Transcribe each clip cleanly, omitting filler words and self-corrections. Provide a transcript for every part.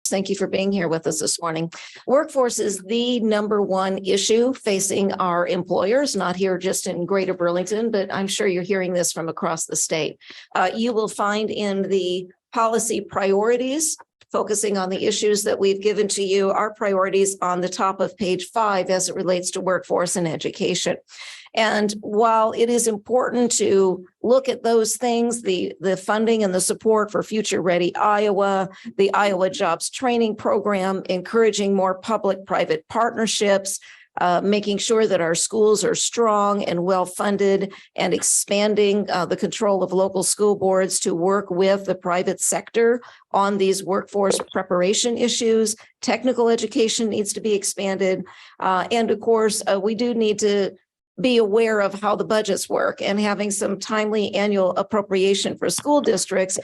Thank you for being here with us this morning. Workforce is the number one issue facing our employers, not here just in Greater Burlington, but I'm sure you're hearing this from across the state. You will find in the policy priorities, focusing on the issues that we've given to you, our priorities on the top of page 5 as it relates to workforce and education. And while it is important to look at those things, the funding and the support for Future Ready Iowa, the Iowa Jobs Training Program, encouraging more public-private partnerships, making sure that our schools are strong and well-funded, and expanding the control of local school boards to work with the private sector on these workforce preparation issues. Technical education needs to be expanded. And of course, we do need to be aware of how the budgets work, and having some timely annual appropriation for school districts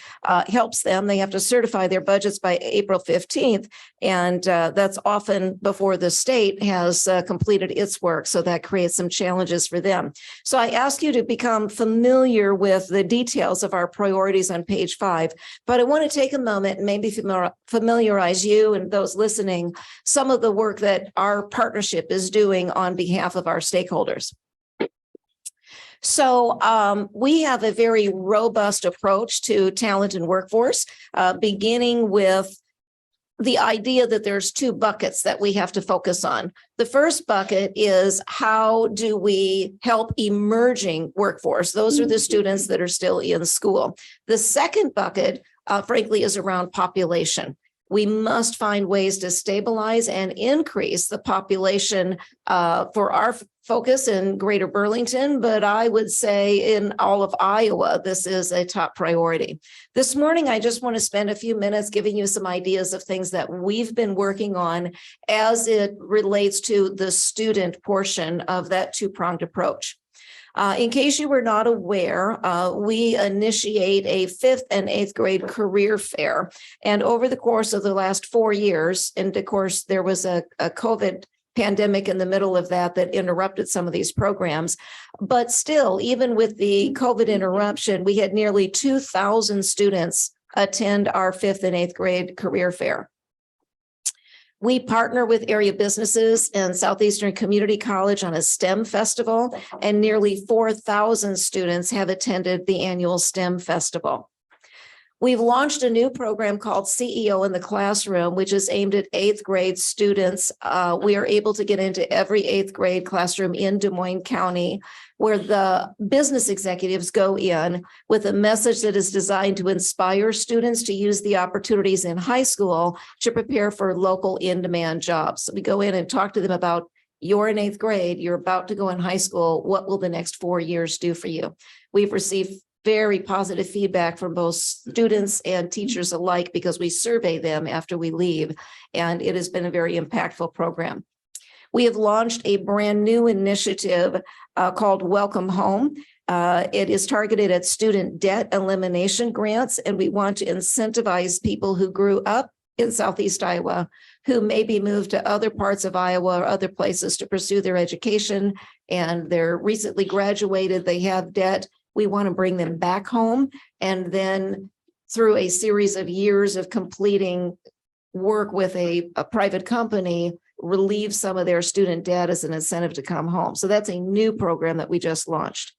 helps them. They have to certify their budgets by April 15th, and that's often before the state has completed its work. So that creates some challenges for them. So I ask you to become familiar with the details of our priorities on page 5, but I want to take a moment and maybe familiarize you and those listening some of the work that our partnership is doing on behalf of our stakeholders. So we have a very robust approach to talent and workforce, beginning with the idea that there's 2 buckets that we have to focus on. The first bucket is, how do we help emerging workforce? Those are the students that are still in school. The second bucket, frankly, is around population. We must find ways to stabilize and increase the population for our focus in Greater Burlington, but I would say in all of Iowa, this is a top priority. This morning, I just want to spend a few minutes giving you some ideas of things that we've been working on as it relates to the student portion of that 2-pronged approach. In case you were not aware, we initiate a 5th and 8th grade career fair. And over the course of the last 4 years, and of course, there was a COVID pandemic in the middle of that interrupted some of these programs. But still, even with the COVID interruption, we had nearly 2,000 students attend our 5th and 8th grade career fair. We partner with area businesses and Southeastern Community College on a STEM festival, and nearly 4,000 students have attended the annual STEM festival. We've launched a new program called CEO in the Classroom, which is aimed at 8th grade students. We are able to get into every 8th grade classroom in Des Moines County, where the business executives go in with a message that is designed to inspire students to use the opportunities in high school to prepare for local in-demand jobs. So we go in and talk to them about, you're in 8th grade, you're about to go in high school. What will the next 4 years do for you? We've received very positive feedback from both students and teachers alike, because we survey them after we leave, and it has been a very impactful program. We have launched a brand new initiative called Welcome Home. It is targeted at student debt elimination grants, and we want to incentivize people who grew up in Southeast Iowa, who maybe moved to other parts of Iowa or other places to pursue their education, and they're recently graduated, they have debt. We want to bring them back home, and then through a series of years of completing work with a private company, relieve some of their student debt as an incentive to come home. So that's a new program that we just launched.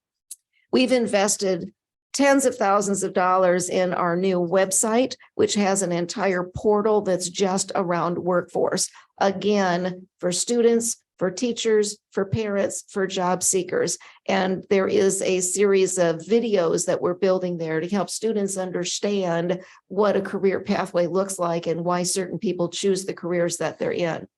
We've invested tens of thousands of dollars in our new website, which has an entire portal that's just around workforce. Again, for students, for teachers, for parents, for job seekers. And there is a series of videos that we're building there to help students understand what a career pathway looks like and why certain people choose the careers that they're in.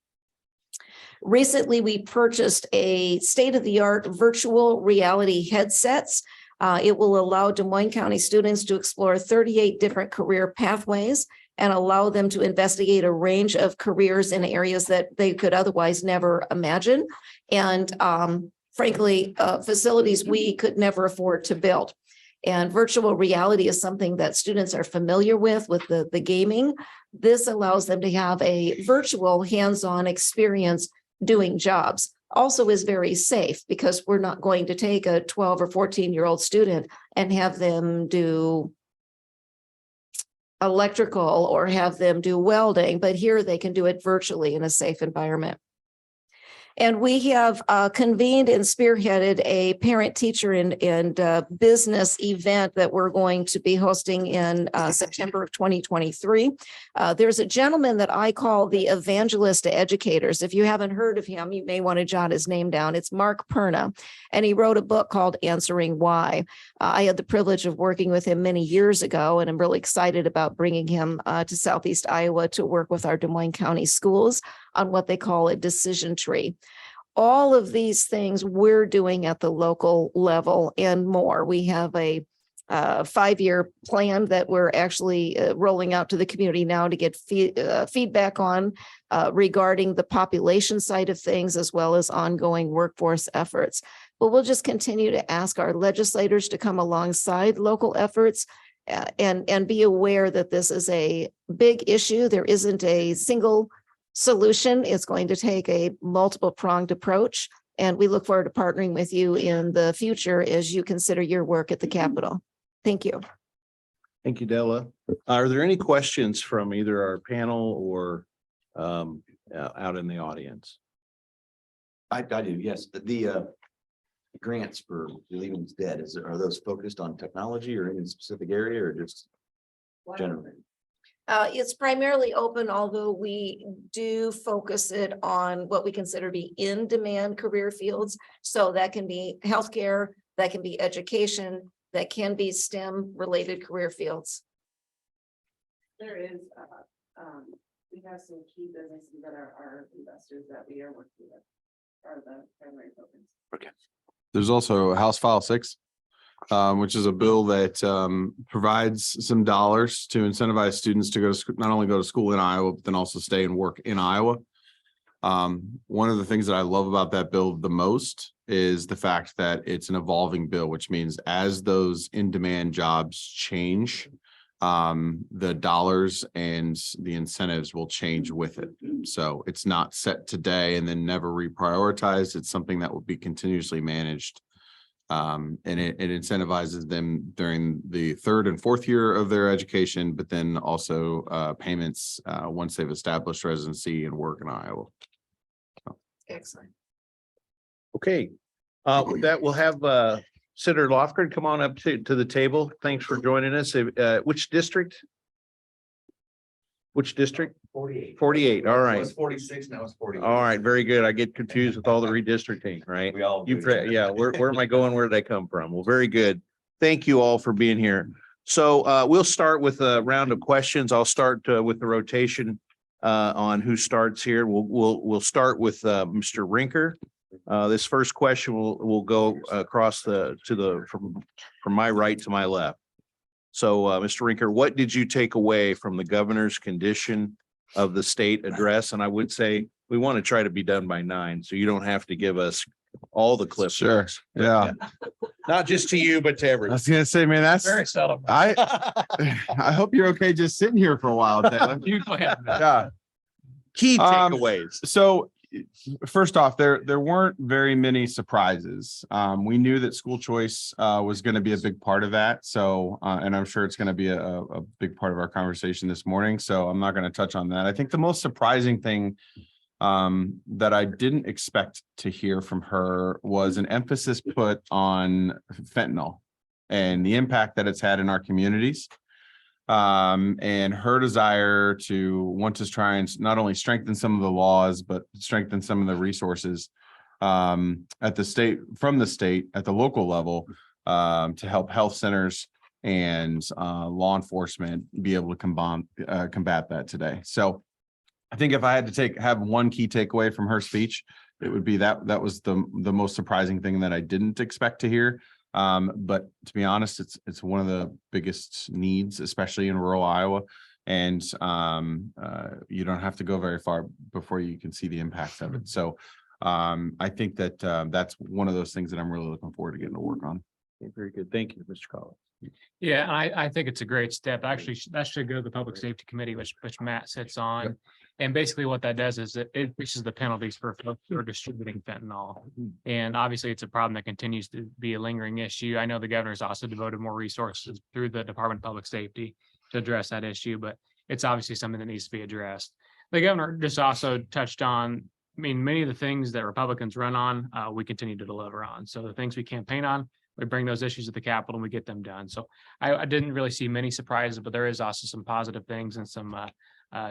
Recently, we purchased a state-of-the-art virtual reality headsets. It will allow Des Moines County students to explore 38 different career pathways and allow them to investigate a range of careers in areas that they could otherwise never imagine. And frankly, facilities we could never afford to build. And virtual reality is something that students are familiar with the gaming. This allows them to have a virtual hands-on experience doing jobs. Also is very safe, because we're not going to take a 12 or 14-year-old student and have them do electrical or have them do welding, but here they can do it virtually in a safe environment. And we have convened and spearheaded a parent teacher and business event that we're going to be hosting in September of 2023. There's a gentleman that I call the evangelist to educators. If you haven't heard of him, you may want to jot his name down. It's Mark Perna, and he wrote a book called Answering Why. I had the privilege of working with him many years ago, and I'm really excited about bringing him to Southeast Iowa to work with our Des Moines County schools on what they call a decision tree. All of these things we're doing at the local level and more. We have a 5-year plan that we're actually rolling out to the community now to get feedback on regarding the population side of things, as well as ongoing workforce efforts. But we'll just continue to ask our legislators to come alongside local efforts and be aware that this is a big issue. There isn't a single solution. It's going to take a multiple pronged approach. And we look forward to partnering with you in the future as you consider your work at the Capitol. Thank you. Thank you, Della. Are there any questions from either our panel or out in the audience? I do, yes. The grants for Leaving Is Dead, are those focused on technology or any specific area or just generally? It's primarily open, although we do focus it on what we consider to be in-demand career fields. So that can be healthcare, that can be education, that can be STEM-related career fields. There is, we have some key businesses that are our investors that we are working with, are the primary focus. Okay. There's also House File 6, which is a bill that provides some dollars to incentivize students to go to school, not only go to school in Iowa, but then also stay and work in Iowa. One of the things that I love about that bill the most is the fact that it's an evolving bill, which means as those in-demand jobs change, the dollars and the incentives will change with it. So it's not set today and then never reprioritized. It's something that will be continuously managed. And it incentivizes them during the 3rd and 4th year of their education, but then also payments once they've established residency and work in Iowa. Excellent. Okay. With that, we'll have Senator Lofgren come on up to the table. Thanks for joining us. Which district? Which district? 48. 48. All right. It was 46, now it's 48. All right. Very good. I get confused with all the redistricting, right? We all do. Yeah. Where am I going? Where did I come from? Well, very good. Thank you all for being here. So we'll start with a round of questions. I'll start with the rotation on who starts here. We'll start with Mr. Rinker. This first question will go across from my right to my left. So, Mr. Rinker, what did you take away from the governor's condition of the state address? And I would say we want to try to be done by 9, so you don't have to give us all the clips. Sure. Yeah. Not just to you, but to I everyone. was gonna say, man, that's Very seldom. I hope you're okay just sitting here for a while. Yeah. Key takeaways. So first off, there weren't very many surprises. We knew that school choice was going to be a big part of that. So, and I'm sure it's going to be a big part of our conversation this morning. So I'm not going to touch on that. I think the most surprising thing that I didn't expect to hear from her was an emphasis put on fentanyl and the impact that it's had in our communities. And her desire to want to try and not only strengthen some of the laws, but strengthen some of the resources at the state, from the state at the local level to help health centers and law enforcement be able to combat that today. So I think if I had to have one key takeaway from her speech, it would be that was the most surprising thing that I didn't expect to hear. But to be honest, it's one of the biggest needs, especially in rural Iowa. And you don't have to go very far before you can see the impacts of it. So I think that that's one of those things that I'm really looking forward to getting to work on. Okay, very good. Thank you, Mr. Collins. Yeah, I think it's a great step. Actually, that should go to the Public Safety Committee, which Matt sits on. Yep. And basically what that does is it increases the penalties for folks who are distributing fentanyl. And obviously it's a problem that continues to be a lingering issue. I know the governor's also devoted more resources through the Department of Public Safety to address that issue, but it's obviously something that needs to be addressed. The governor just also touched on, I mean, many of the things that Republicans run on, we continue to deliver on. So the things we campaign on, we bring those issues to the Capitol and we get them done. So I didn't really see many surprises, but there is also some positive things and some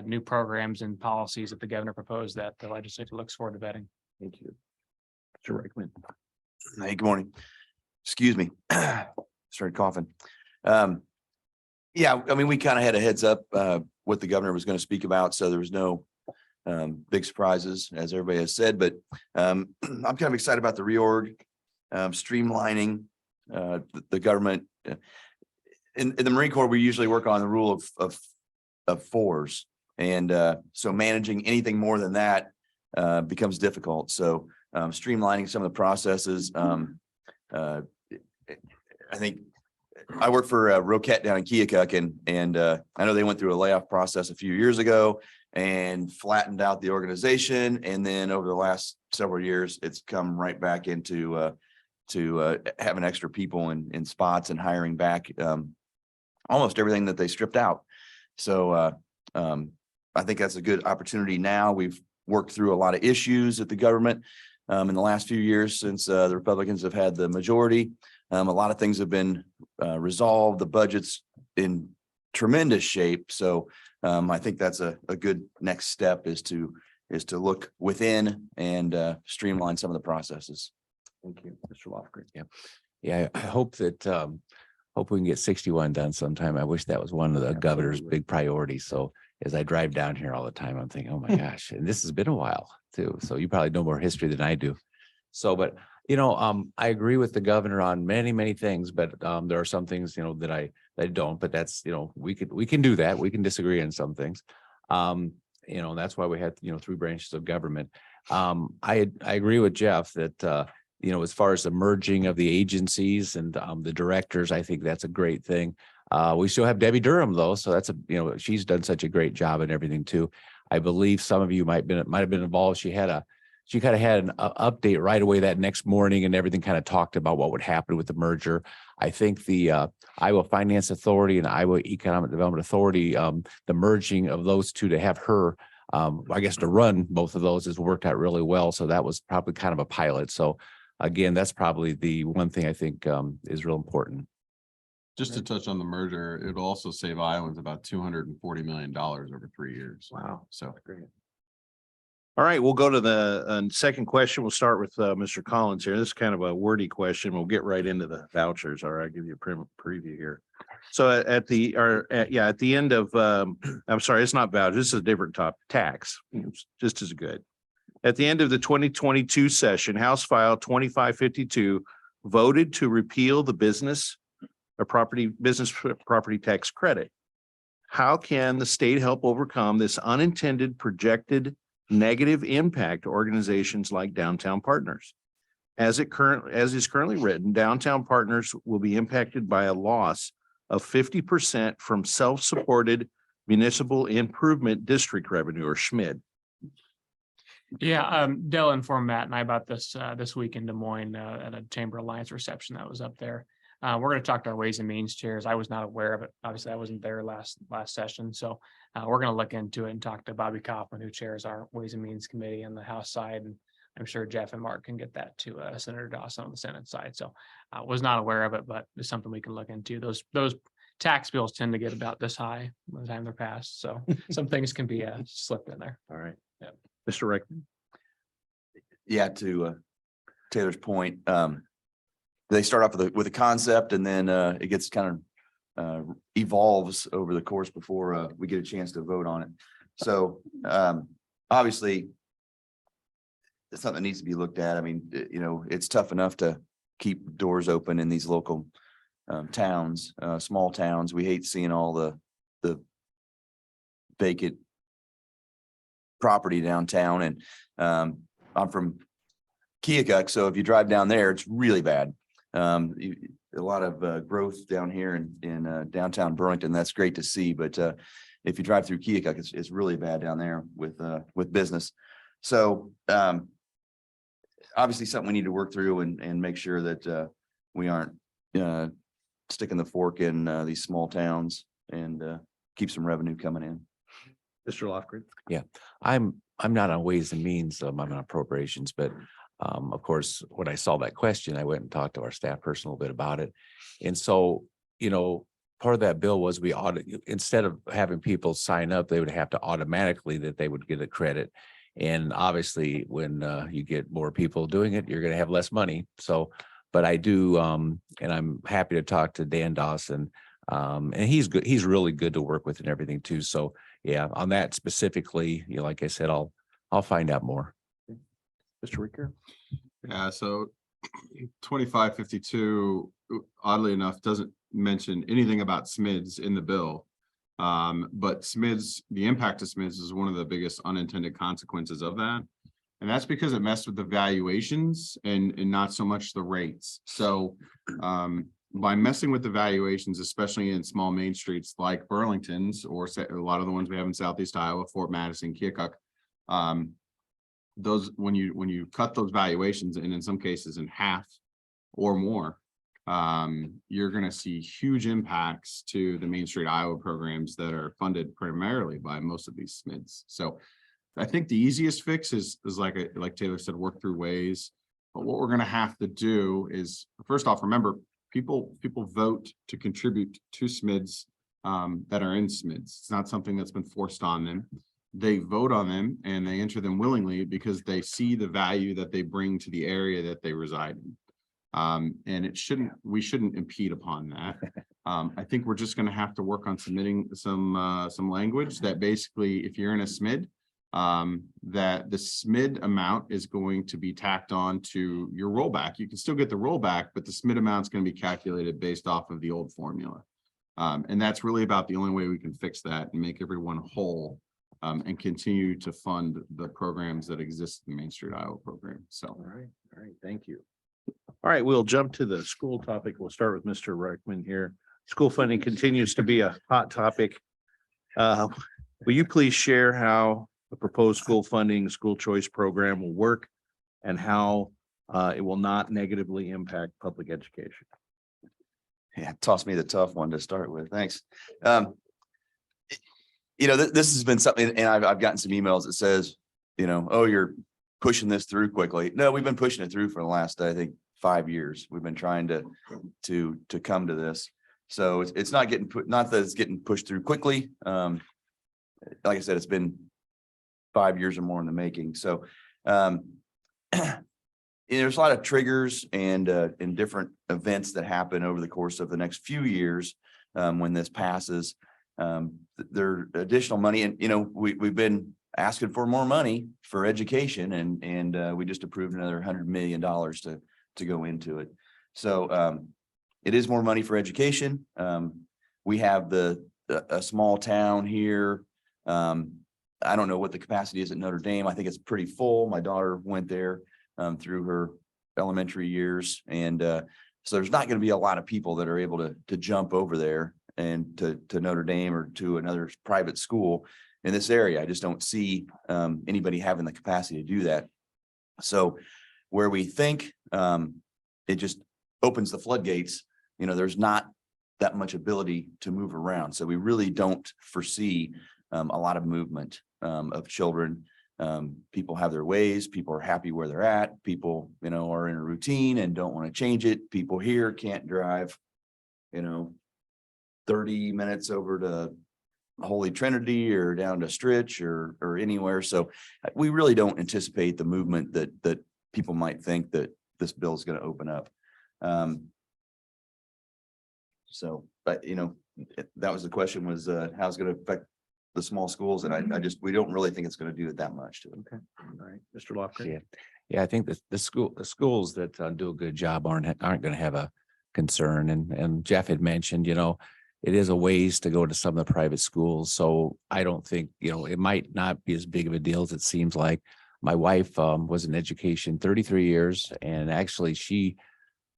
new programs and policies that the governor proposed that the legislature looks forward to vetting. Thank you. Mr. Reichman. Hey, good morning. Excuse me. Started coughing. Yeah, I mean, we kind of had a heads up what the governor was going to speak about, so there was no big surprises, as everybody has said, but I'm kind of excited about the reorg, streamlining the government. In the Marine Corps, we usually work on the rule of fours. And so managing anything more than that becomes difficult. So streamlining some of the processes. I think I work for Roquette down in Keokuk, and I know they went through a layoff process a few years ago and flattened out the organization. And then over the last several years, it's come right back into to having extra people in spots and hiring back almost everything that they stripped out. So I think that's a good opportunity now. We've worked through a lot of issues at the government in the last few years since the Republicans have had the majority. A lot of things have been resolved. The budget's in tremendous shape. So I think that's a good next step is to look within and streamline some of the processes. Thank you, Mr. Lofgren. Yeah, I hope that, hope we can get 61 done sometime. I wish that was one of the governor's big priorities. So as I drive down here all the time, I'm thinking, oh my gosh, and this has been a while too. So you probably know more history than I do. So, but I agree with the governor on many, many things, but there are some things, that I don't, but that's, we can do that. We can disagree on some things. That's why we had, 3 branches of government. I agree with Jeff that, as far as the merging of the agencies and the directors, I think that's a great thing. We still have Debbie Durham though. So that's she's done such a great job and everything too. I believe some of you might have been involved. She kind of had an update right away that next morning, and everything kind of talked about what would happen with the merger. I think the Iowa Finance Authority and Iowa Economic Development Authority, the merging of those two to have her, I guess, to run both of those has worked out really well. So that was probably kind of a pilot. So again, that's probably the one thing I think is real important. Just to touch on the merger, it'll also save Iowans about $240 million over 3 years. Wow. So Great. All right, we'll go to the second question. We'll start with Mr. Collins here. This is kind of a wordy question. We'll get right into the vouchers. All right, I'll give you a preview here. So at the end of, I'm sorry, it's not vouchers. This is a different topic, tax, just as good. At the end of the 2022 session, House File 2552 voted to repeal the business property tax credit. How can the state help overcome this unintended projected negative impact to organizations like Downtown Partners? As is currently written, Downtown Partners will be impacted by a loss of 50% from self-supported municipal improvement district revenue, or SMID. Yeah, Dell informed Matt and I about this this week in Des Moines at a Chamber Alliance reception that was up there. We're going to talk to our Ways and Means chairs. I was not aware of it. Obviously, I wasn't there last session. So we're going to look into it and talk to Bobby Kaufman, who chairs our Ways and Means Committee on the House side. And I'm sure Jeff and Mark can get that to Senator Dawson on the Senate side. So I was not aware of it, but it's something we can look into. Those tax bills tend to get about this high by the time they're passed. So some things can be slipped in there. All right. Yeah. Mr. Reichman. Yeah, to Taylor's point, they start off with a concept, and then it gets kind of evolves over the course before we get a chance to vote on it. So obviously, it's something that needs to be looked at. I mean, it's tough enough to keep doors open in these local towns, small towns. We hate seeing all the vacant property downtown, and I'm from Keokuk, so if you drive down there, it's really bad. A lot of growth down here in downtown Burlington. That's great to see, but if you drive through Keokuk, it's really bad down there with business. So obviously something we need to work through and make sure that we aren't sticking the fork in these small towns and keep some revenue coming in. Mr. Lofgren. I'm not on Ways and Means, I'm on appropriations, but of course, when I saw that question, I went and talked to our staff person a little bit about it. And so, part of that bill was we instead of having people sign up, they would have to automatically that they would get a credit. And obviously, when you get more people doing it, you're going to have less money. So, but I do, and I'm happy to talk to Dan Dawson. And he's good. He's really good to work with and everything too. So yeah, on that specifically, like I said, I'll find out more. Mr. Ricker. Yeah, so 2552, oddly enough, doesn't mention anything about SMIDs in the bill. But SMIDs, the impact of SMIDs is one of the biggest unintended consequences of that. And that's because it messed with the valuations and not so much the rates. So by messing with the valuations, especially in small main streets like Burlington's or a lot of the ones we have in Southeast Iowa, Fort Madison, Keokuk, those when you cut those valuations and in some cases in half or more, you're going to see huge impacts to the Main Street Iowa programs that are funded primarily by most of these SMIDs. So I think the easiest fix is like Taylor said, work through ways. But what we're going to have to do is, first off, remember, people vote to contribute to SMIDs that are in SMIDs. It's not something that's been forced on them. They vote on them and they enter them willingly because they see the value that they bring to the area that they reside in. And we shouldn't impede upon that. I think we're just going to have to work on submitting some language that basically, if you're in a SMID, that the SMID amount is going to be tacked on to your rollback. You can still get the rollback, but the SMID amount is going to be calculated based off of the old formula. And that's really about the only way we can fix that and make everyone whole. And continue to fund the programs that exist in the Main Street Iowa program. So, All right, thank you. All right, we'll jump to the school topic. We'll start with Mr. Reichman here. School funding continues to be a hot topic. Will you please share how the proposed school funding, school choice program will work and how it will not negatively impact public education? Yeah, toss me the tough one to start with. Thanks. This has been something, and I've gotten some emails that says, oh, you're pushing this through quickly. No, we've been pushing it through for the last, I think, 5 years. We've been trying to come to this. So it's not not that it's getting pushed through quickly. Like I said, it's been 5 years or more in the making. So there's a lot of triggers and different events that happen over the course of the next few years when this passes. There are additional money, and we've been asking for more money for education, and we just approved another $100 million to go into it. So it is more money for education. We have a small town here. I don't know what the capacity is at Notre Dame. I think it's pretty full. My daughter went there through her elementary years, and so there's not going to be a lot of people that are able to jump over there and to Notre Dame or to another private school in this area. I just don't see anybody having the capacity to do that. So where we think it just opens the floodgates, there's not that much ability to move around. So we really don't foresee a lot of movement of children. People have their ways. People are happy where they're at. People, are in a routine and don't want to change it. People here can't drive, 30 minutes over to Holy Trinity or down to Stritch or anywhere. So we really don't anticipate the movement that people might think that this bill is going to open up. But that was the question, was how it's going to affect the small schools. And we don't really think it's going to do it that much to it. Okay. All right, Mr. Lofgren. Yeah, I think that the schools that do a good job aren't going to have a concern. And Jeff had mentioned, it is a ways to go to some of the private schools. So I don't think, it might not be as big of a deal as it seems like. My wife was in education 33 years, and actually she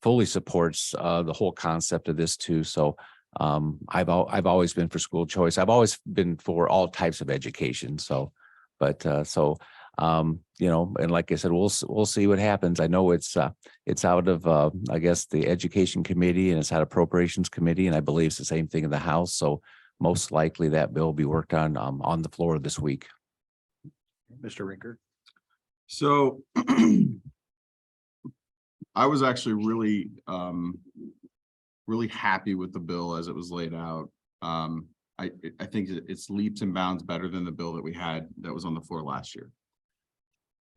fully supports the whole concept of this too. So I've always been for school choice. I've always been for all types of education. So, and like I said, we'll see what happens. I know it's out of I guess the Education Committee, and it's out of Appropriations Committee, and I believe it's the same thing in the House. So most likely that bill will be worked on the floor this week. Mr. Rinker. So I was actually really happy with the bill as it was laid out. I think it's leaps and bounds better than the bill that we had that was on the floor last year.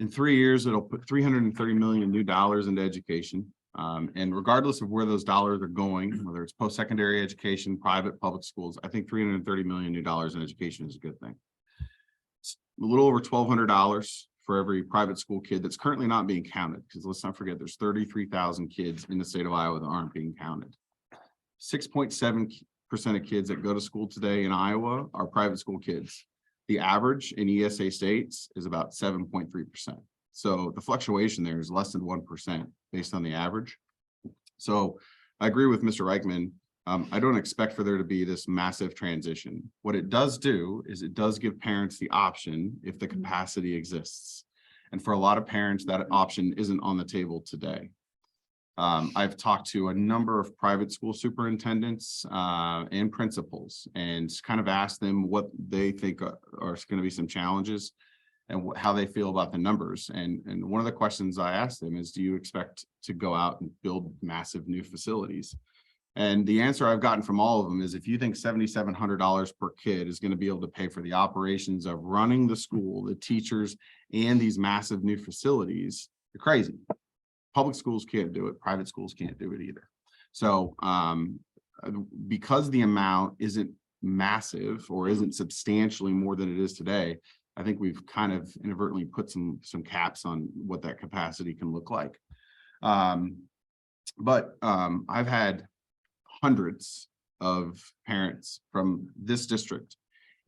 In 3 years, it'll put $330 million new dollars into education. And regardless of where those dollars are going, whether it's post-secondary education, private, public schools, I think $330 million new dollars in education is a good thing. It's a little over $1,200 for every private school kid that's currently not being counted, because let's not forget there's 33,000 kids in the state of Iowa that aren't being counted. 6.7% of kids that go to school today in Iowa are private school kids. The average in ESA states is about 7.3%. So the fluctuation there is less than 1% based on the average. So I agree with Mr. Reichman. I don't expect for there to be this massive transition. What it does do is it does give parents the option if the capacity exists. And for a lot of parents, that option isn't on the table today. I've talked to a number of private school superintendents and principals and kind of asked them what they think are going to be some challenges and how they feel about the numbers. And one of the questions I asked them is, do you expect to go out and build massive new facilities? And the answer I've gotten from all of them is, if you think $7,700 per kid is going to be able to pay for the operations of running the school, the teachers, and these massive new facilities, you're crazy. Public schools can't do it. Private schools can't do it either. So because the amount isn't massive or isn't substantially more than it is today, I think we've kind of inadvertently put some caps on what that capacity can look like. But I've had hundreds of parents from this district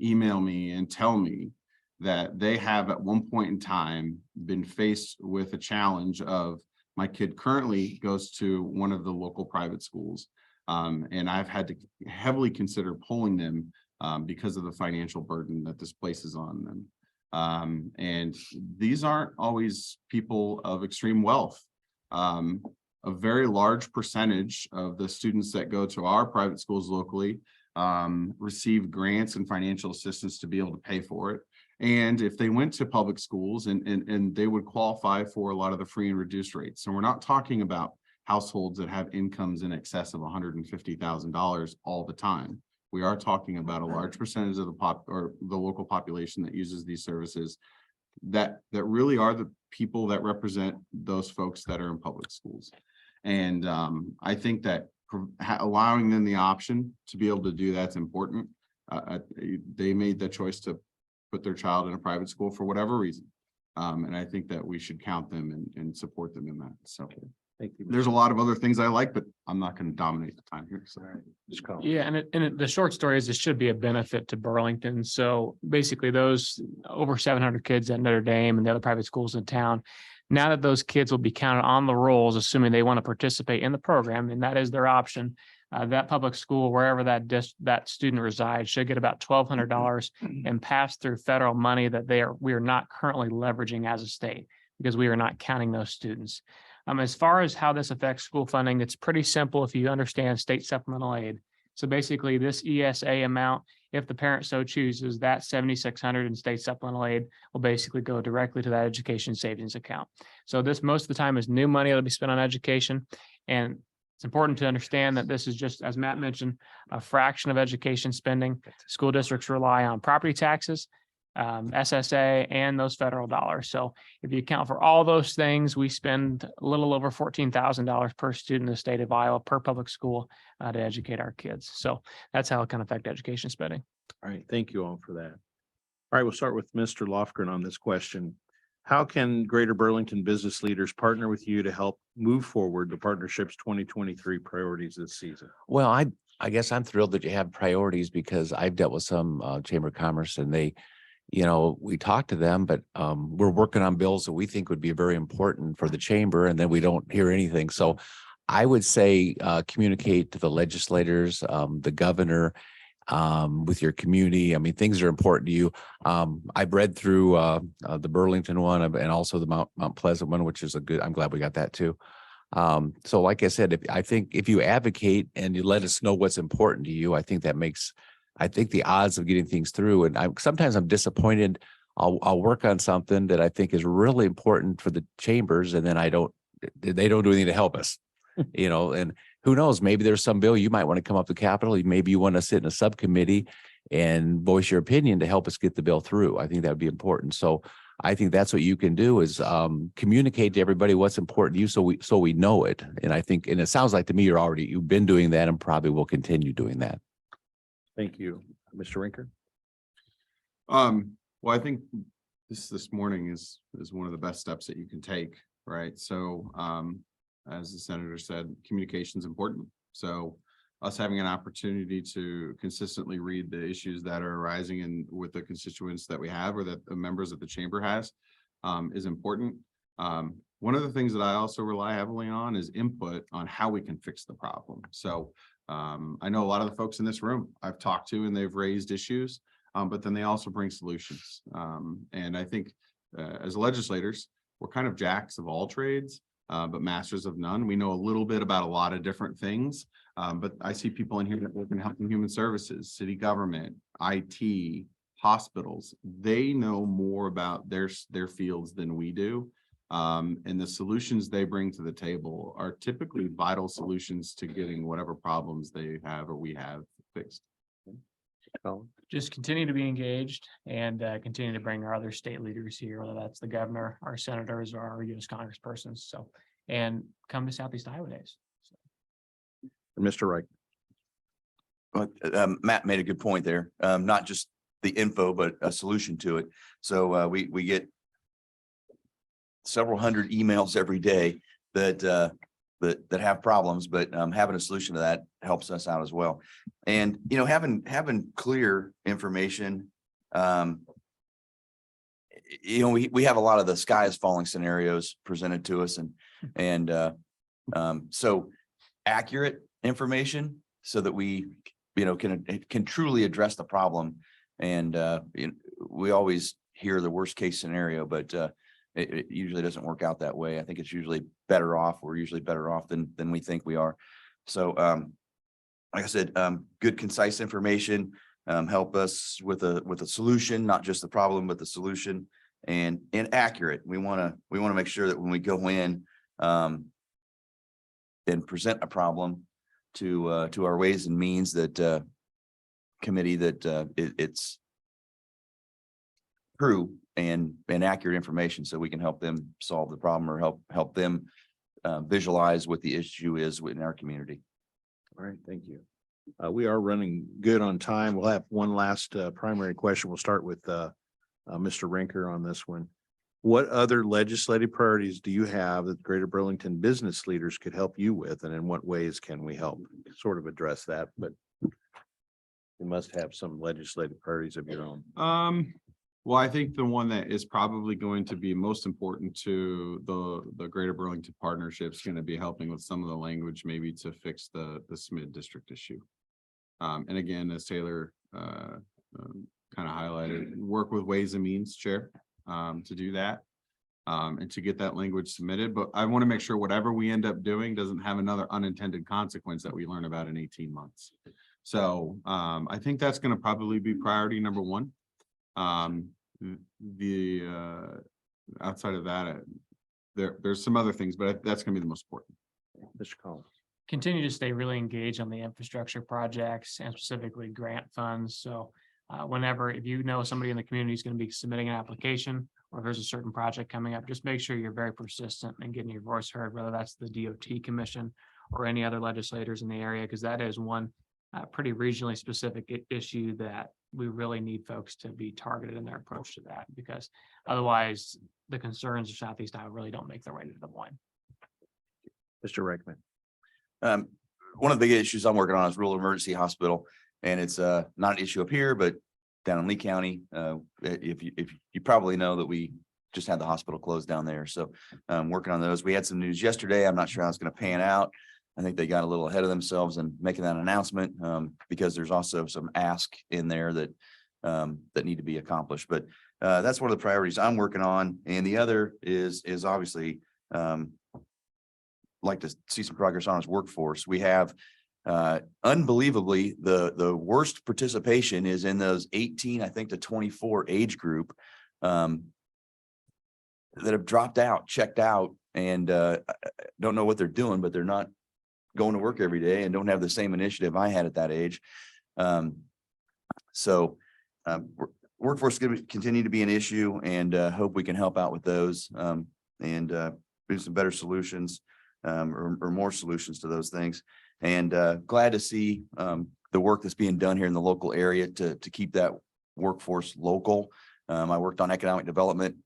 email me and tell me that they have at one point in time been faced with a challenge of, my kid currently goes to one of the local private schools, and I've had to heavily consider pulling them because of the financial burden that this places on them. And these aren't always people of extreme wealth. A very large percentage of the students that go to our private schools locally receive grants and financial assistance to be able to pay for it. And if they went to public schools and they would qualify for a lot of the free and reduced rates. So we're not talking about households that have incomes in excess of $150,000 all the time. We are talking about a large percentage of the local population that uses these services that really are the people that represent those folks that are in public schools. And I think that allowing them the option to be able to do that's important. They made the choice to put their child in a private school for whatever reason. And I think that we should count them and support them in that. So Thank you. there's a lot of other things I like, but I'm not going to dominate the time here. So. Yeah, and the short story is this should be a benefit to Burlington. So basically those over 700 kids at Notre Dame and the other private schools in town, now that those kids will be counted on the rolls, assuming they want to participate in the program, and that is their option, that public school, wherever that student resides, should get about $1,200 and pass through federal money that we are not currently leveraging as a state, because we are not counting those students. As far as how this affects school funding, it's pretty simple if you understand state supplemental aid. So basically this ESA amount, if the parent so chooses, that $7,600 in state supplemental aid will basically go directly to that education savings account. So this most of the time is new money that'll be spent on education. And it's important to understand that this is just, as Matt mentioned, a fraction of education spending. School districts rely on property taxes, SSA, and those federal dollars. So if you account for all those things, we spend a little over $14,000 per student in the state of Iowa per public school to educate our kids. So that's how it can affect education spending. All right, thank you all for that. All right, we'll start with Mr. Lofgren on this question. How can Greater Burlington business leaders partner with you to help move forward the partnership's 2023 priorities this season? Well, I guess I'm thrilled that you have priorities, because I've dealt with some Chamber of Commerce, and they, we talk to them, but we're working on bills that we think would be very important for the chamber, and then we don't hear anything. So I would say communicate to the legislators, the governor, with your community. I mean, things are important to you. I've read through the Burlington one and also the Mount Pleasant one, which is I'm glad we got that too. So like I said, I think if you advocate and you let us know what's important to you, I think that makes I think the odds of getting things through, and sometimes I'm disappointed. I'll work on something that I think is really important for the chambers, and then they don't do anything to help us. And who knows, maybe there's some bill you might want to come up to Capitol. Maybe you want to sit in a subcommittee and voice your opinion to help us get the bill through. I think that would be important. So I think that's what you can do is communicate to everybody what's important to you so we know it. And I think, and it sounds like to me you've been doing that and probably will continue doing that. Thank you. Mr. Rinker? Well, I think this morning is one of the best steps that you can take, right? So as the senator said, communication is important. So us having an opportunity to consistently read the issues that are arising with the constituents that we have or that the members of the chamber has is important. One of the things that I also rely heavily on is input on how we can fix the problem. So I know a lot of the folks in this room I've talked to and they've raised issues, but then they also bring solutions. And I think as legislators, we're kind of jacks of all trades, but masters of none. We know a little bit about a lot of different things, but I see people in here that work in health and human services, city government, IT, hospitals. They know more about their fields than we do. And the solutions they bring to the table are typically vital solutions to getting whatever problems they have or we have fixed. Just continue to be engaged and continue to bring our other state leaders here, whether that's the governor, our senators, or our U.S. congresspersons. So, and come to Southeast Iowa Days. Mr. Wright? Matt made a good point there. Not just the info, but a solution to it. So we get several hundred emails every day that have problems, but having a solution to that helps us out as well. And having clear information. We have a lot of the sky is falling scenarios presented to us, and so accurate information so that we can truly address the problem. And we always hear the worst case scenario, but it usually doesn't work out that way. I think it's usually better off. We're usually better off than we think we are. So like I said, good, concise information help us with a solution, not just the problem, but the solution, and accurate. We want to make sure that when we go in and present a problem to our Ways and Means that committee, that it's true and accurate information, so we can help them solve the problem or help them visualize what the issue is within our community. All right, thank you. We are running good on time. We'll have one last primary question. We'll start with Mr. Rinker on this one. What other legislative priorities do you have that Greater Burlington business leaders could help you with, and in what ways can we help? Sort of address that, but you must have some legislative priorities of your own. Well, I think the one that is probably going to be most important to the Greater Burlington Partnership is going to be helping with some of the language, maybe to fix the SMID district issue. And again, as Taylor kind of highlighted, work with Ways and Means Chair to do that and to get that language submitted. But I want to make sure whatever we end up doing doesn't have another unintended consequence that we learn about in 18 months. So I think that's going to probably be priority number one. Outside of that, there's some other things, but that's going to be the most important. Mr. Collins. Continue to stay really engaged on the infrastructure projects and specifically grant funds. So whenever, if you know somebody in the community is going to be submitting an application, or if there's a certain project coming up, just make sure you're very persistent in getting your voice heard, whether that's the DOT commission or any other legislators in the area, because that is one pretty regionally specific issue that we really need folks to be targeted in their approach to that, because otherwise the concerns of Southeast Iowa really don't make their way to Des Moines. Mr. Reichman. One of the big issues I'm working on is rural emergency hospital, and it's not an issue up here, but down in Lee County, if you probably know that we just had the hospital closed down there. So working on those. We had some news yesterday. I'm not sure how it's going to pan out. I think they got a little ahead of themselves in making that announcement because there's also some ask in there that need to be accomplished. But that's one of the priorities I'm working on. And the other is obviously like to see some progress on his workforce. We have Unbelievably, the worst participation is in those 18, I think, to 24 age group that have dropped out, checked out, and don't know what they're doing, but they're not going to work every day and don't have the same initiative I had at that age. Workforce is going to continue to be an issue, and hope we can help out with those and do some better solutions or more solutions to those things. And glad to see the work that's being done here in the local area to keep that workforce local. I worked on economic development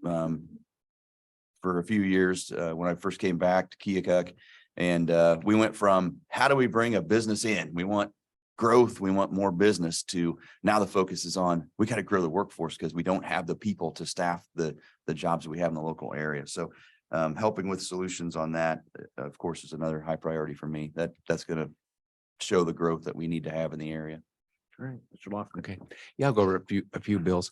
for a few years when I first came back to Keokuk. And we went from how do we bring a business in? We want growth. We want more business to now the focus is on we got to grow the workforce because we don't have the people to staff the jobs that we have in the local area. So helping with solutions on that, of course, is another high priority for me. That's going to show the growth that we need to have in the area. All right, Mr. Lofgren. Okay, yeah, I'll go over a few bills.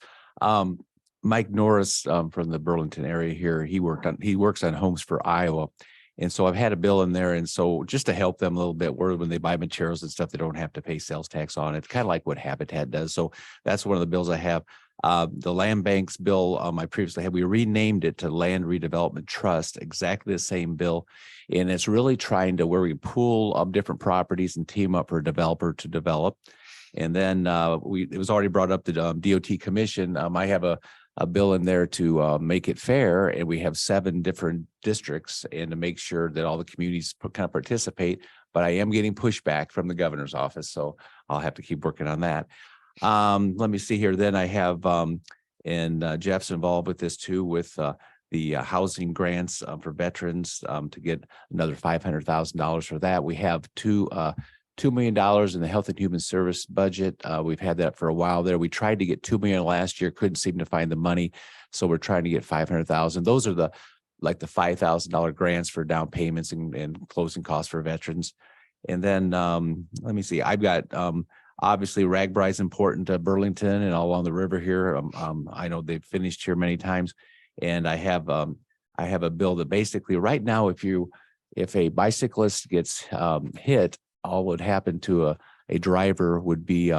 Mike Norris from the Burlington area here, he works on Homes for Iowa. And so I've had a bill in there. And so just to help them a little bit, where when they buy materials and stuff, they don't have to pay sales tax on it, kind of like what Habitat does. So that's one of the bills I have. The land banks bill I previously had, we renamed it to Land Redevelopment Trust, exactly the same bill. And it's really trying to where we pool up different properties and team up for a developer to develop. And then it was already brought up to DOT Commission. I have a bill in there to make it fair. And we have 7 different districts and to make sure that all the communities kind of participate. But I am getting pushback from the governor's office. So I'll have to keep working on that. Let me see here. Then I have, and Jeff's involved with this too, with the housing grants for veterans to get another $500,000 for that. We have $2 million in the Health and Human Service budget. We've had that for a while there. We tried to get $2 million last year, couldn't seem to find the money. So we're trying to get $500,000. Those are the $5,000 grants for down payments and closing costs for veterans. And then let me see, I've got obviously RAGBRAI is important to Burlington and all along the river here. I know they've finished here many times. And I have a bill that basically right now, if a bicyclist gets hit, all would happen to a driver would be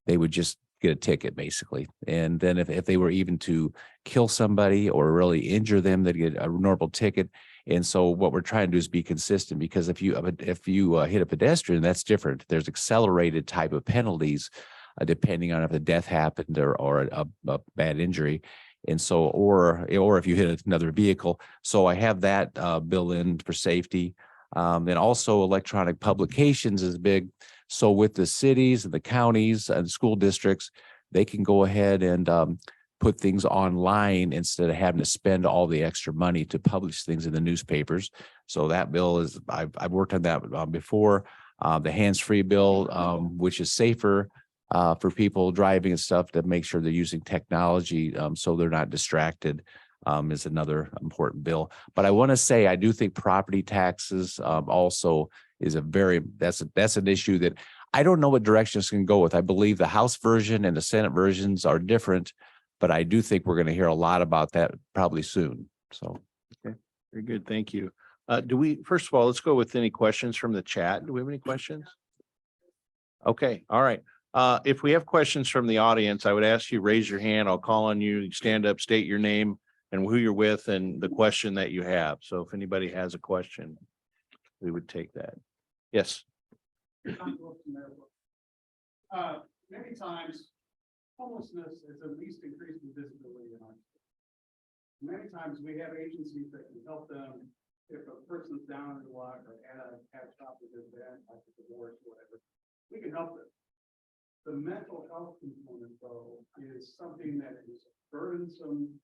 they would just get a ticket basically. And then if they were even to kill somebody or really injure them, they'd get a normal ticket. And so what we're trying to do is be consistent, because if you hit a pedestrian, that's different. There's accelerated type of penalties depending on if a death happened or a bad injury. And so, or if you hit another vehicle. So I have that bill in for safety. And also electronic publications is big. So with the cities and the counties and school districts, they can go ahead and put things online instead of having to spend all the extra money to publish things in the newspapers. So that bill is, I've worked on that before. The hands-free bill, which is safer for people driving and stuff, to make sure they're using technology so they're not distracted. Is another important bill. But I want to say, I do think property taxes also is that's an issue that I don't know what direction it's going to go with. I believe the House version and the Senate versions are different, but I do think we're going to hear a lot about that probably soon. So. Okay, very good. Thank you. First of all, let's go with any questions from the chat. Do we have any questions? Okay. All right. If we have questions from the audience, I would ask you raise your hand. I'll call on you, stand up, state your name and who you're with and the question that you have. So if anybody has a question, we would take that. Yes. Many times homelessness is at least increasing visibility in our state. Many times we have agencies that can help them if a person's down in the luck or at a catastrophic event, like a divorce or whatever, we can help them. The mental health component, though, is something that is burdensome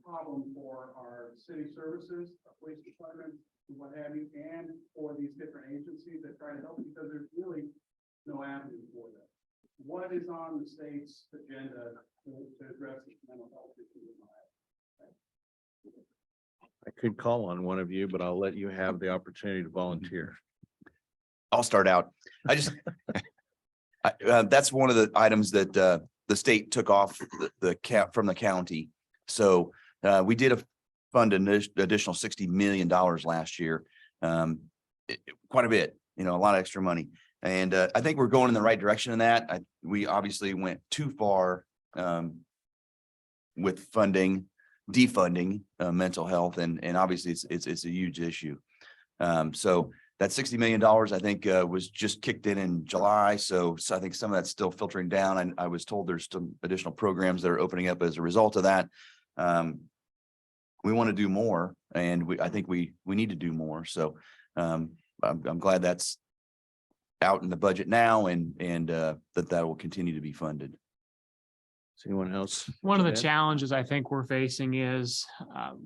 problem for our city services, our police department, and what have you, and for these different agencies that try to help, because there's really no avenue for that. What is on the state's agenda to address this mental health issue in Ohio? I could call on one of you, but I'll let you have the opportunity to volunteer. I'll start out. That's one of the items that the state took off from the county. So we did fund an additional $60 million last year, quite a bit. a lot of extra money. And I think we're going in the right direction in that. We obviously went too far with defunding mental health, and obviously it's a huge issue. So that $60 million, I think, was just kicked in July. So I think some of that's still filtering down. I was told there's some additional programs that are opening up as a result of that. We want to do more, and I think we need to do more. So I'm glad that's out in the budget now, and that will continue to be funded. Is anyone else? One of the Jeanette? challenges I think we're facing is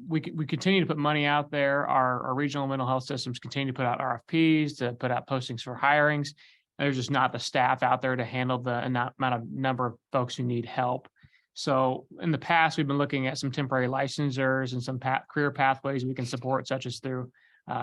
we continue to put money out there. Our regional mental health systems continue to put out RFPs, to put out postings for hirings. There's just not the staff out there to handle the amount of number of folks who need help. So in the past, we've been looking at some temporary licensures and some career pathways we can support, such as through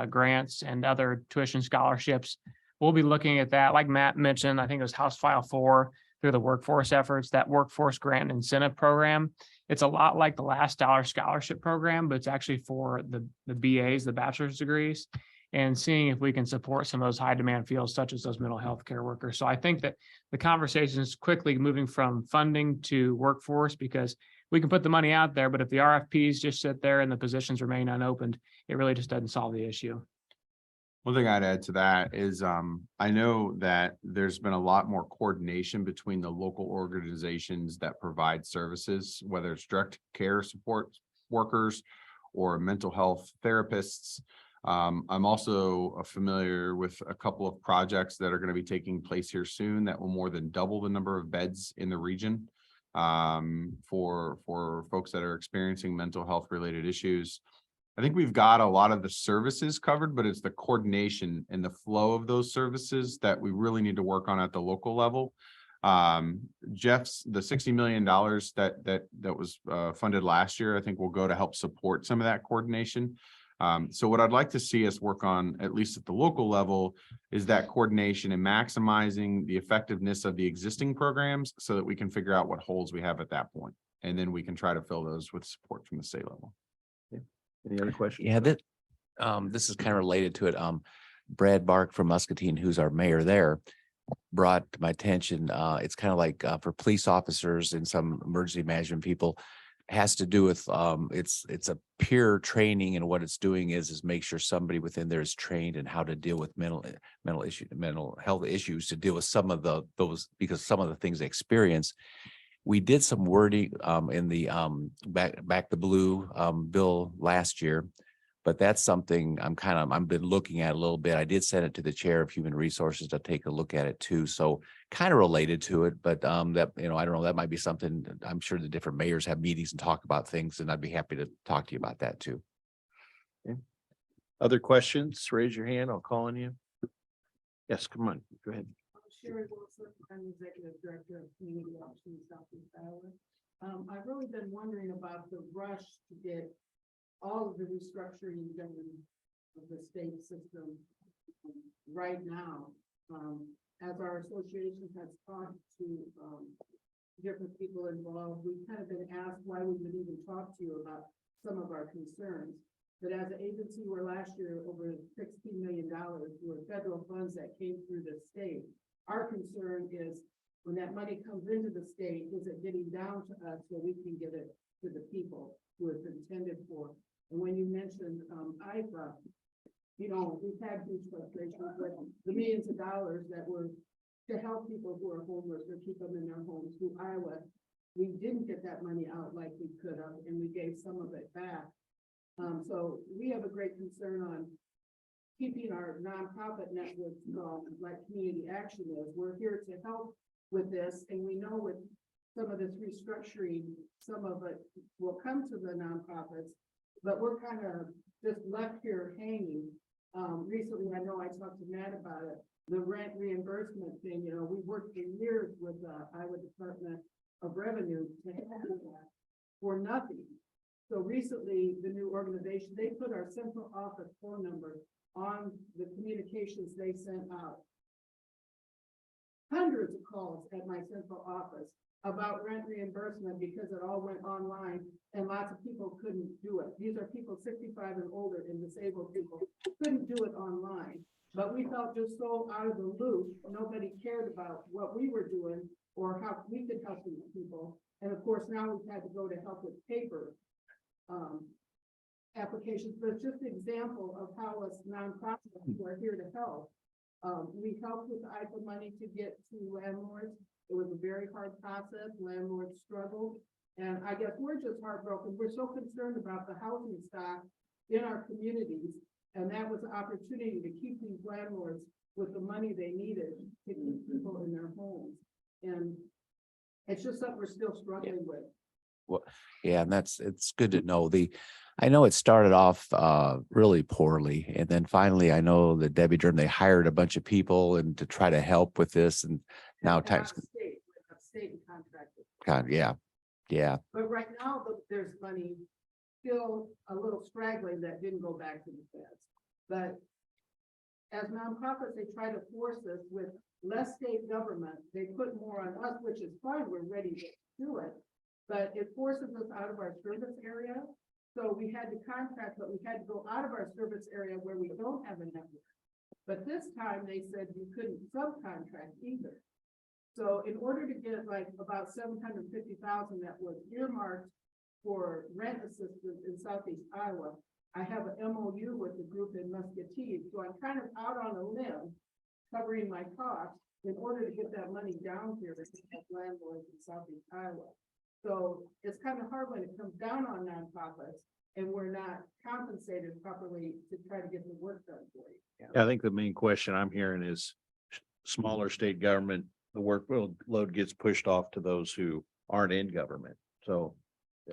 grants and other tuition scholarships. We'll be looking at that. Like Matt mentioned, I think it was House File 4 through the workforce efforts, that workforce grant and incentive program. It's a lot like the Last Dollar Scholarship Program, but it's actually for the BAs, the bachelor's degrees, and seeing if we can support some of those high demand fields, such as those mental health care workers. So I think that the conversation is quickly moving from funding to workforce, because we can put the money out there, but if the RFPs just sit there and the positions remain unopened, it really just doesn't solve the issue. One thing I'd add to that is I know that there's been a lot more coordination between the local organizations that provide services, whether it's direct care support workers or mental health therapists. I'm also familiar with a couple of projects that are going to be taking place here soon that will more than double the number of beds in the region for folks that are experiencing mental health related issues. I think we've got a lot of the services covered, but it's the coordination and the flow of those services that we really need to work on at the local level. Jeff's, the $60 million that was funded last year, I think will go to help support some of that coordination. So what I'd like to see us work on, at least at the local level, is that coordination and maximizing the effectiveness of the existing programs so that we can figure out what holes we have at that point. And then we can try to fill those with support from the state level. Any other questions? Yeah, this is kind of related to it. Brad Bark from Muscatine, who's our mayor there, brought to my attention. It's kind of like for police officers and some emergency management people, has to do with it's a peer training, and what it's doing is make sure somebody within there is trained in how to deal with mental health issues, to deal with some of those, because some of the things they experience. We did some wording in the back the blue bill last year, but that's something I've been looking at a little bit. I did send it to the chair of human resources to take a look at it too. So kind of related to it, but that, I don't know, that might be something. I'm sure the different mayors have meetings and talk about things, and I'd be happy to talk to you about that too. Okay. Other questions? Raise your hand. I'll call on you. Yes, come on. Go ahead. Sherry Wilson, I'm Executive Director of Community Options Southeast Iowa. I've really been wondering about the rush to get all of the restructuring done of the state system right now. As our association has talked to different people involved, we've kind of been asked why we would even talk to you about some of our concerns. But as an agency, where last year over $16 million were federal funds that came through the state. Our concern is when that money comes into the state, is it getting down to us so we can give it to the people who it's intended for? And when you mentioned IFA, we've had huge frustrations with the millions of dollars that were to help people who are homeless or keep them in their homes through Iowa. We didn't get that money out like we could have, and we gave some of it back. So we have a great concern on keeping our nonprofit network strong, like Community Action is. We're here to help with this, and we know with some of this restructuring, some of it will come to the nonprofits, but we're kind of just left here hanging. Recently, I know I talked to Matt about it, the rent reimbursement thing. We worked for years with the Iowa Department of Revenue to handle that for nothing. So recently, the new organization, they put our central office phone number on the communications they sent out. Hundreds of calls at my central office about rent reimbursement because it all went online and lots of people couldn't do it. These are people 65 and older and disabled people couldn't do it online. But we felt just so out of the loop, nobody cared about what we were doing or how we could help these people. And of course, now we've had to go to help with paper applications, but it's just an example of how us nonprofits who are here to help. We helped with the IFA money to get to landlords. It was a very hard process. Landlords struggled. And I guess we're just heartbroken. We're so concerned about the housing stock in our communities. And that was an opportunity to keep these landlords with the money they needed to keep people in their homes. And it's just something we're still struggling with. Yeah, and it's good to know. I know it started off really poorly. And then finally, I know that Debbie Durham, they hired a bunch of people and to try to help with this. And now times. State contracted. Yeah. But right now, there's money still a little straggling that didn't go back to the feds. But as nonprofits, they try to force us with less state government. They put more on us, which is fine. We're ready to do it. But it forces us out of our service area. So we had to contract, but we had to go out of our service area where we don't have a network. But this time they said you couldn't subcontract either. So in order to get like about $750,000 that was earmarked for rent assistance in Southeast Iowa, I have an MOU with the group in Muscatine. So I'm kind of out on a limb covering my costs in order to get that money down here to help landlords in Southeast Iowa. So it's kind of hard when it comes down on nonprofits and we're not compensated properly to try to get the work done for you. I think the main question I'm hearing is smaller state government, the workload gets pushed off to those who aren't in government. So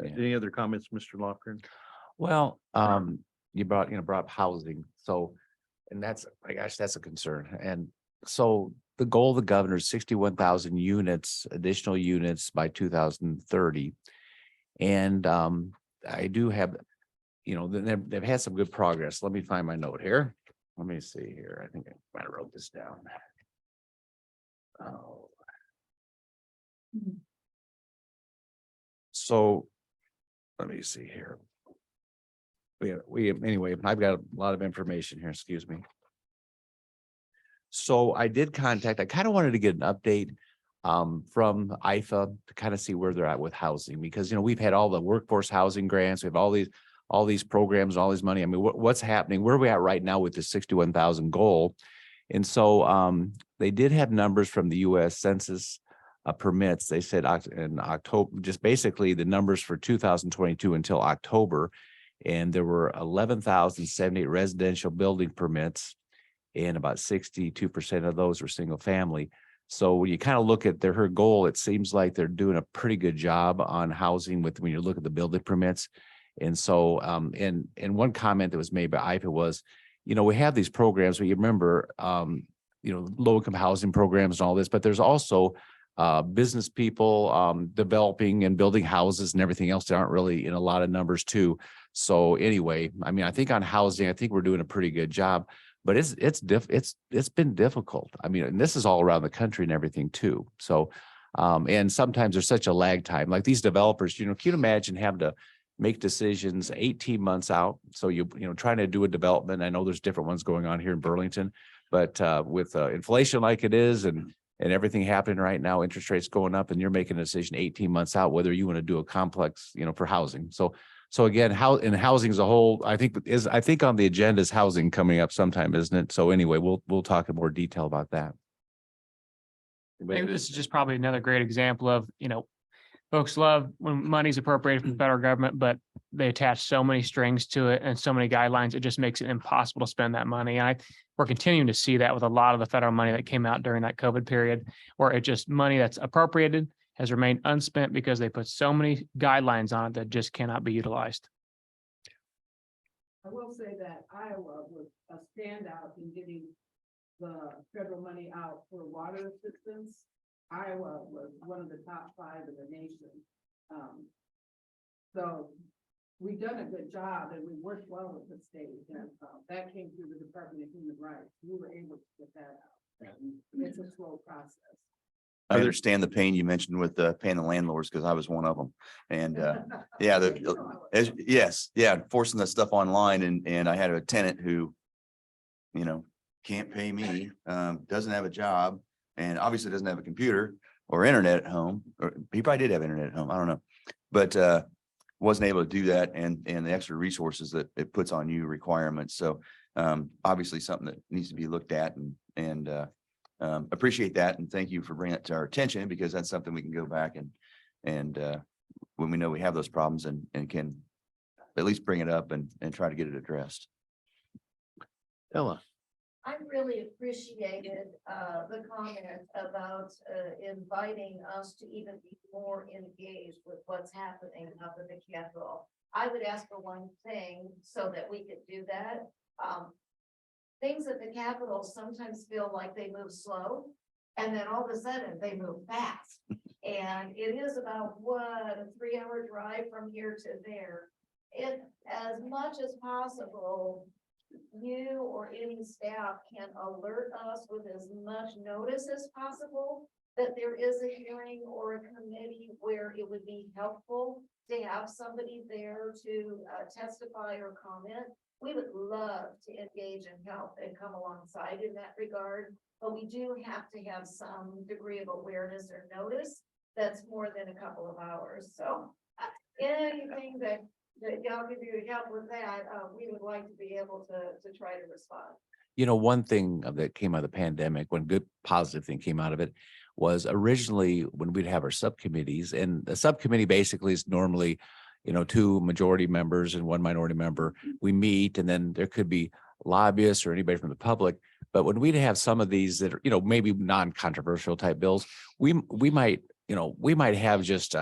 Yeah. any other comments, Mr. Lofgren? Well, you brought up housing. So, and that's, my gosh, that's a concern. And so the goal of the governor is 61,000 units, additional units by 2030. And I do have, they've had some good progress. Let me find my note here. Let me see here. I think I might have wrote this down. Oh. So let me see here. Anyway, I've got a lot of information here, excuse me. So I did contact, I kind of wanted to get an update from IFA to kind of see where they're at with housing, because, we've had all the workforce housing grants, we have all these programs, all this money. I mean, what's happening? Where are we at right now with the 61,000 goal? And so they did have numbers from the US Census permits. They said in October, just basically the numbers for 2022 until October, and there were 11,078 residential building permits, and about 62% of those were single family. So when you kind of look at her goal, it seems like they're doing a pretty good job on housing when you look at the building permits. And so, and one comment that was made by IFA was, we have these programs where you remember, low income housing programs and all this, but there's also business people developing and building houses and everything else that aren't really in a lot of numbers too. So anyway, I mean, I think on housing, I think we're doing a pretty good job, but it's been difficult. I mean, and this is all around the country and everything too. So, and sometimes there's such a lag time, like these developers, can you imagine having to make decisions 18 months out? So trying to do a development. I know there's different ones going on here in Burlington, but with inflation like it is and everything happening right now, interest rates going up, and you're making a decision 18 months out whether you want to do a complex, for housing. So again, housing as a whole, I think on the agenda is housing coming up sometime, isn't it? So anyway, we'll talk in more detail about that. Maybe this is just probably another great example of, folks love when money's appropriated from the federal government, but they attach so many strings to it and so many guidelines, it just makes it impossible to spend that money. And we're continuing to see that with a lot of the federal money that came out during that COVID period, where it just money that's appropriated has remained unspent because they put so many guidelines on it that just cannot be utilized. I will say that Iowa was a standout in getting the federal money out for water assistance. Iowa was one of the top 5 of the nation. So we've done a good job and we worked well with the state. And that came through the Department of Human Rights. We were able to get that out. It's a slow process. I understand the pain you mentioned with paying the landlords, because I was one of them. And forcing that stuff online. And I had a tenant who, can't pay me, doesn't have a job, and obviously doesn't have a computer or internet at home, or he probably did have internet at home, I don't know. But wasn't able to do that, and the extra resources that it puts on you, requirements. So obviously something that needs to be looked at, and appreciate that. And thank you for bringing it to our attention, because that's something we can go back and when we know we have those problems and can at least bring it up and try to get it addressed. Ella. I really appreciated the comment about inviting us to even be more engaged with what's happening up in the Capitol. I would ask for one thing so that we could do that. Things at the Capitol sometimes feel like they move slow, and then all of a sudden they move fast. And it is about a 3-hour drive from here to there. If as much as possible, you or any staff can alert us with as much notice as possible that there is a hearing or a committee where it would be helpful to have somebody there to testify or comment. We would love to engage and help and come alongside in that regard, but we do have to have some degree of awareness or notice that's more than a couple of hours. So anything that y'all can do to help with that, we would like to be able to try to respond. You know, one thing that came out of the pandemic, one good positive thing came out of it, was originally when we'd have our subcommittees, and the subcommittee basically is normally, 2 majority members and 1 minority member. We meet, and then there could be lobbyists or anybody from the public. But when we'd have some of these that are, maybe non-controversial type bills, we might have just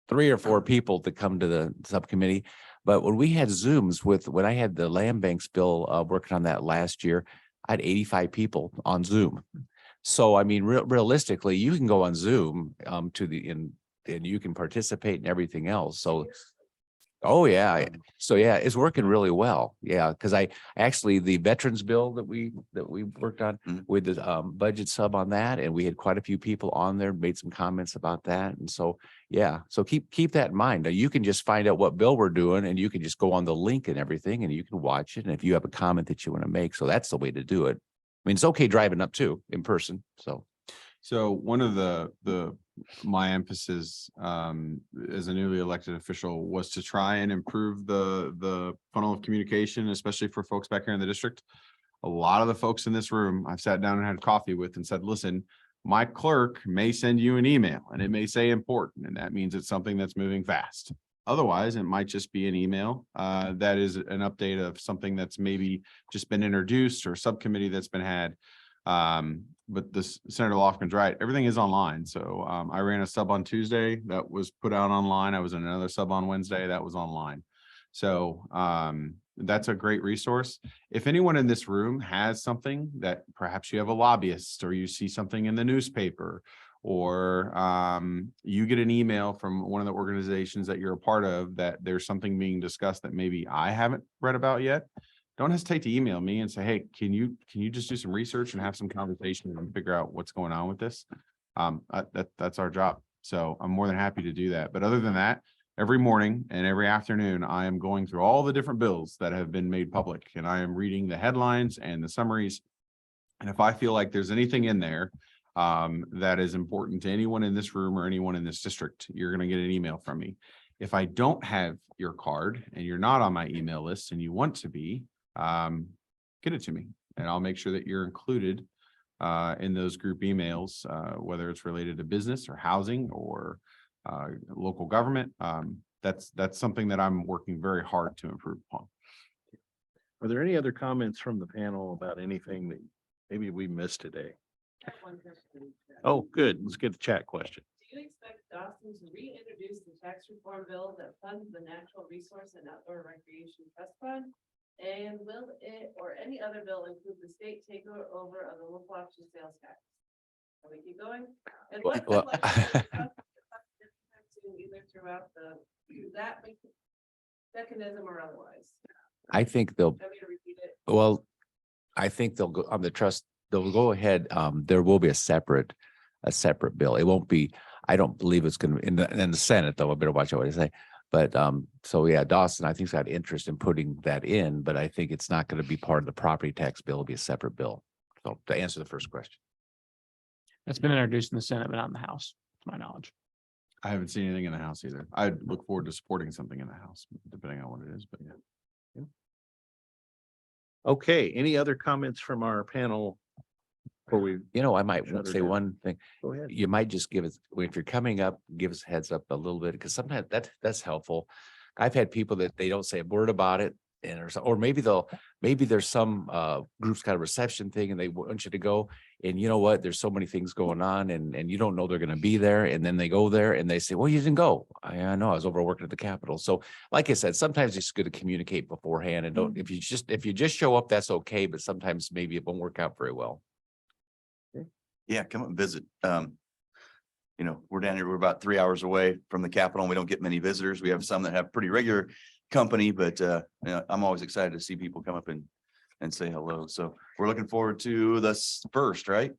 3 or 4 people that come to the subcommittee. But when we had Zooms when I had the land banks bill working on that last year, I had 85 people on Zoom. So, I mean, realistically, you can go on Zoom and you can participate in everything else. So, oh yeah. So yeah, it's working really well. Yeah. Cause I actually, the veterans bill that we worked on with the budget sub on that, and we had quite a few people on there, made some comments about that. And so, yeah, so keep that in mind. Now you can just find out what bill we're doing, and you can just go on the link and everything, and you can watch it. And if you have a comment that you want to make, so that's the way to do it. I mean, it's okay driving up too in person. So one of my emphasis as a newly elected official was to try and improve the funnel of communication, especially for folks back here in the district. A lot of the folks in this room I've sat down and had coffee with and said, listen, my clerk may send you an email and it may say important, and that means it's something that's moving fast. Otherwise, it might just be an email that is an update of something that's maybe just been introduced or subcommittee that's been had. But Senator Lofgren's right. Everything is online. So I ran a sub on Tuesday that was put out online. I was in another sub on Wednesday that was online. So that's a great resource. If anyone in this room has something that perhaps you have a lobbyist, or you see something in the newspaper, or you get an email from one of the organizations that you're a part of that there's something being discussed that maybe I haven't read about yet, don't hesitate to email me and say, hey, can you just do some research and have some conversation and figure out what's going on with this? That's our job. So I'm more than happy to do that. But other than that, every morning and every afternoon, I am going through all the different bills that have been made public, and I am reading the headlines and the summaries. And if I feel like there's anything in there that is important to anyone in this room or anyone in this district, you're going to get an email from me. If I don't have your card and you're not on my email list and you want to be, get it to me, and I'll make sure that you're included in those group emails, whether it's related to business or housing or local government. That's something that I'm working very hard to improve upon. Are there any other comments from the panel about anything that maybe we missed today? Oh, good. Let's get the chat question. Do you expect Dawson to reintroduce the tax reform bill that funds the Natural Resource and Outdoor Recreation Trust Fund? And will it or any other bill include the state takeover of the local option sales tax? Can we keep going? And what either throughout that mechanism or otherwise? I think they'll, Want me to repeat it? well, I think they'll go on the trust. They'll go ahead. There will be a separate bill. It won't be, I don't believe it's going to in the Senate, though. I better watch out what I say. But so yeah, Dawson, I think's got interest in putting that in, but I think it's not going to be part of the property tax bill. It'll be a separate bill. So to answer the first question. It's been introduced in the Senate, but not in the House, to my knowledge. I haven't seen anything in the House either. I look forward to supporting something in the House, depending on what it is, but yeah. Okay, any other comments from our panel? Before we You know, I might Shut her say down. one thing. go ahead. You might just give us, if you're coming up, give us a heads up a little bit, because sometimes that's helpful. I've had people that they don't say a word about it. And or maybe there's some groups got a reception thing and they want you to go. And you know what? There's so many things going on and you don't know they're going to be there. And then they go there and they say, well, you didn't go. I know I was overworking at the Capitol. So like I said, sometimes it's good to communicate beforehand and don't, if you just show up, that's okay. But sometimes maybe it won't work out very well. Yeah, come up and visit. You know, we're down here, we're about 3 hours away from the Capitol and we don't get many visitors. We have some that have pretty regular company, but you know, I'm always excited to see people come up and say hello. So we're looking forward to the first, right?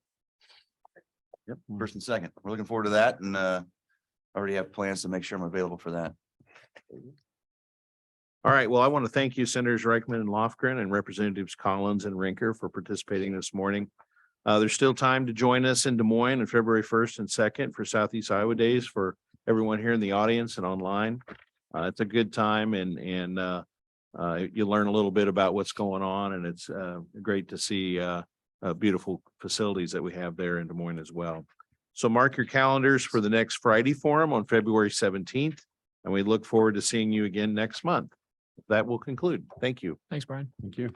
Yep, first and second. We're looking forward to that and already have plans to make sure I'm available for that. All right, well, I want to thank you, Senators Reichman and Lofgren and Representatives Collins and Rinker for participating this morning. There's still time to join us in Des Moines on February 1st and 2nd for Southeast Iowa Days for everyone here in the audience and online. It's a good time and you learn a little bit about what's going on and it's great to see beautiful facilities that we have there in Des Moines as well. So mark your calendars for the next Friday forum on February 17th, and we look forward to seeing you again next month. That will conclude. Thank you. Thanks, Brian. Thank you.